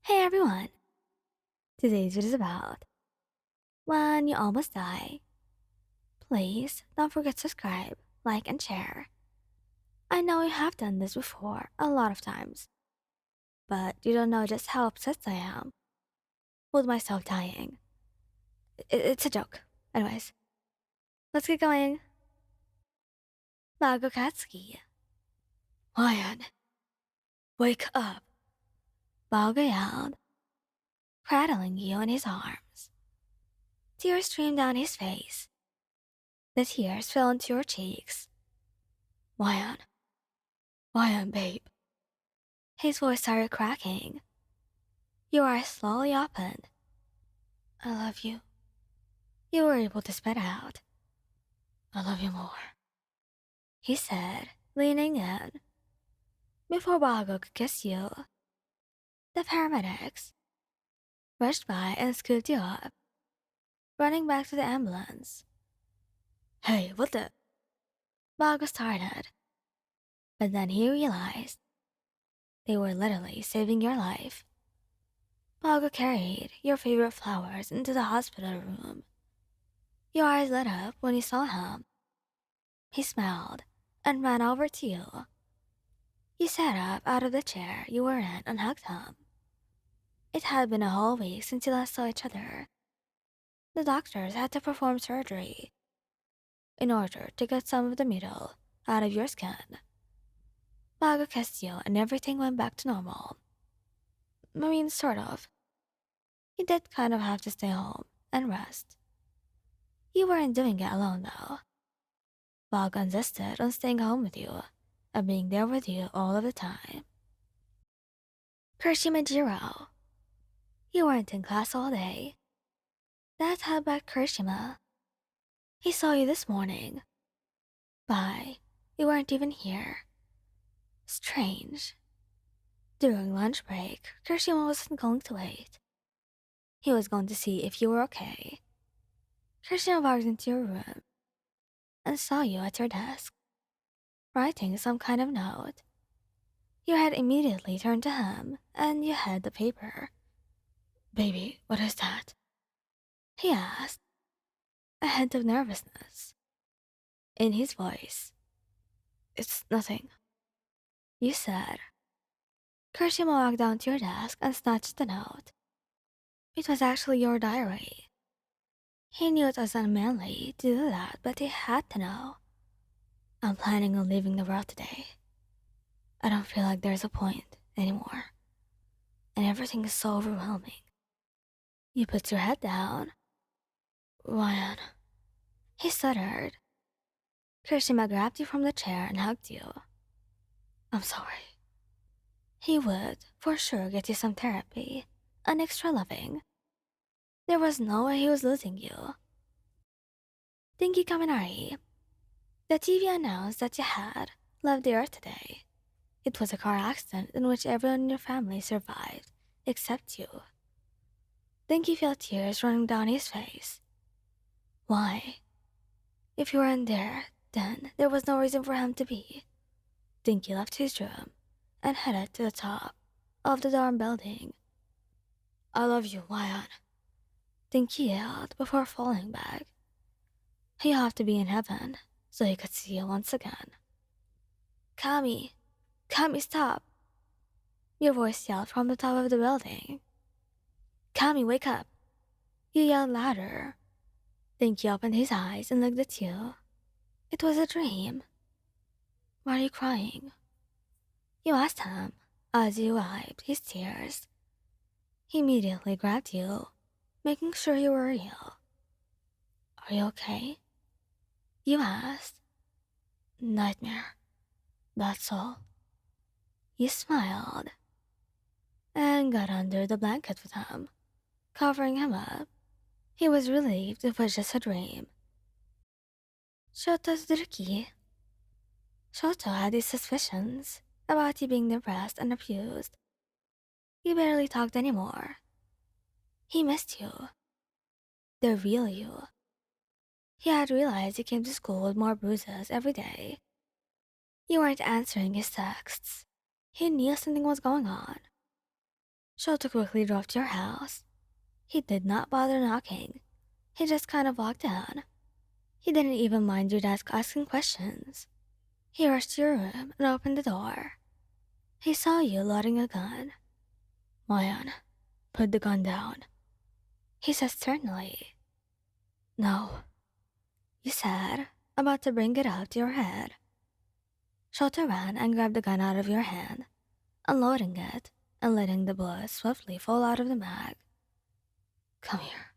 Hey everyone! Today's video is about when you almost die. Please don't forget to subscribe, like, and share. I know you have done this before a lot of times, but you don't know just how obsessed I am with myself dying. It's a joke. Anyways, let's get going. Mago Katsuki. Ryan, wake up. Bago yelled, cradling you in his arms. Tears streamed down his face. The tears fell into your cheeks. Ryan, babe. His voice started cracking. Your eyes slowly opened. I love you. You were able to spit out. I love you more, he said, leaning in. Before Bago could kiss you, the paramedics rushed by and scooped you up, running back to the ambulance. Hey, what the? Bago started, but then he realized they were literally saving your life. Bago carried your favorite flowers into the hospital room. Your eyes lit up when you saw him. He smiled and ran over to you. You sat up out of the chair you were in and hugged him. It had been a whole week since you last saw each other. The doctors had to perform surgery in order to get some of the metal out of your skin. Bago kissed you and everything went back to normal. I mean, sort of. You did kind of have to stay home and rest. You weren't doing it alone though. Bago insisted on staying home with you and being there with you all of the time. Kirishima Jiro. You weren't in class all day. That's how about Kirishima. He saw you this morning. Bye. You weren't even here. Strange. During lunch break, Kirishima wasn't going to wait. He was going to see if you were okay. Kirishima walked into your room and saw you at your desk, writing some kind of note. Your head immediately turned to him, and you had the paper. Baby, what is that? He asked, a hint of nervousness in his voice. It's nothing, you said. Kirishima walked down to your desk and snatched the note. It was actually your diary. He knew it was unmanly to do that, but he had to know. I'm planning on leaving the world today. I don't feel like there's a point anymore, and everything is so overwhelming. You put your head down. Ryan, he stuttered. Kirishima grabbed you from the chair and hugged you. I'm sorry. He would, for sure, get you some therapy and extra loving. There was no way he was losing you. Thank you, Kaminari. The TV announced that you had left the Earth today. It was a car accident in which everyone in your family survived, except you. Dinky felt tears running down his face. Why? If you weren't there, then there was no reason for him to be. Dinky left his room and headed to the top of the dorm building. I love you, Ryan. Dinky yelled before falling back. He had to be in heaven so he could see you once again. Kami, stop! Your voice yelled from the top of the building. Kami, wake up! You yelled louder. Dinky opened his eyes and looked at you. It was a dream. Why are you crying? You asked him as you wiped his tears. He immediately grabbed you, making sure you were real. Are you okay? You asked. Nightmare. That's all. You smiled and got under the blanket with him, covering him up. He was relieved it was just a dream. Shoto's Druki. Shoto had his suspicions about you being depressed and abused. You barely talked anymore. He missed you. The real you. He had realized you came to school with more bruises every day. You weren't answering his texts. He knew something was going on. Shoto quickly drove to your house. He did not bother knocking. He just kind of walked down. He didn't even mind your desk asking questions. He rushed to your room and opened the door. He saw you loading a gun. Mayan, put the gun down, he said sternly. No, you said, about to bring it up to your head. Shoto ran and grabbed the gun out of your hand, unloading it and letting the bullets swiftly fall out of the mag. Come here,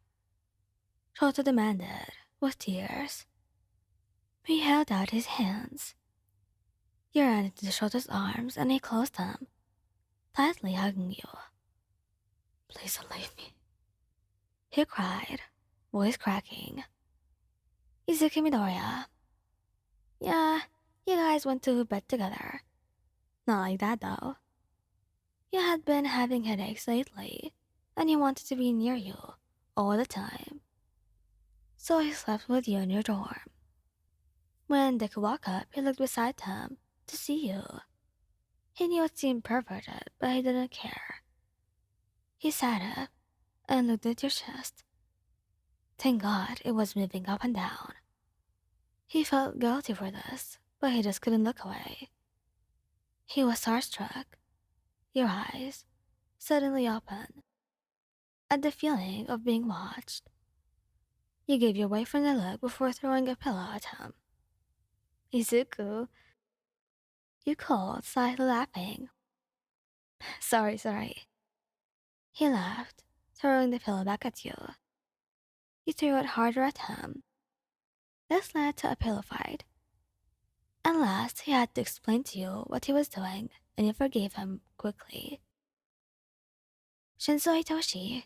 Shoto demanded, with tears. He held out his hands. You ran into Shoto's arms and he closed them, tightly hugging you. Please don't leave me, he cried, voice cracking. Izuki Midoriya. Yeah, you guys went to bed together. Not like that though. You had been having headaches lately, and he wanted to be near you all the time. So he slept with you in your dorm. When Deku woke up, he looked beside him to see you. He knew it seemed perverted, but he didn't care. He sat up and looked at your chest. Thank God it was moving up and down. He felt guilty for this, but he just couldn't look away. He was starstruck. Your eyes suddenly opened at the feeling of being watched. You gave your boyfriend a look before throwing a pillow at him. Izuku, you called, slightly laughing. Sorry. He laughed, throwing the pillow back at you. You threw it harder at him. This led to a pillow fight. At last, he had to explain to you what he was doing, and you forgave him quickly. Shinso Hitoshi,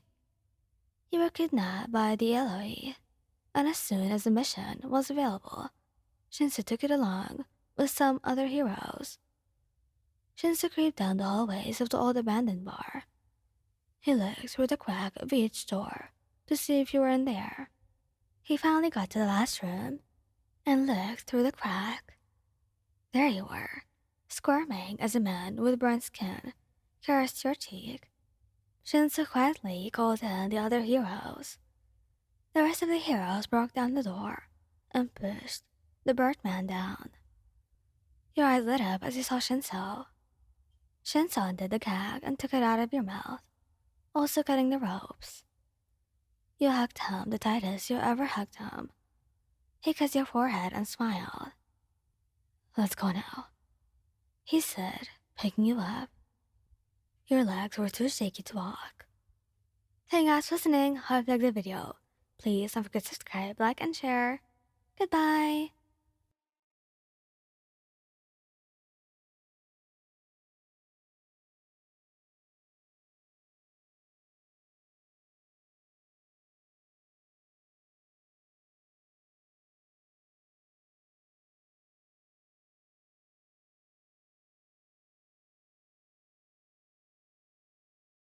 you were kidnapped by the Eloi, and as soon as the mission was available, Shinso took it along with some other heroes. Shinso creeped down the hallways of the old abandoned bar. He looked through the crack of each door to see if you were in there. He finally got to the last room and looked through the crack. There you were, squirming as a man with burnt skin caressed your cheek. Shinso quietly called in the other heroes. The rest of the heroes broke down the door and pushed the burnt man down. Your eyes lit up as you saw Shinso. Shinso undid the gag and took it out of your mouth, also cutting the ropes. You hugged him the tightest you ever hugged him. He kissed your forehead and smiled. Let's go now, he said, picking you up. Your legs were too shaky to walk. Thank you guys for listening. Hope you liked the video. Please don't forget to subscribe, like, and share. Goodbye.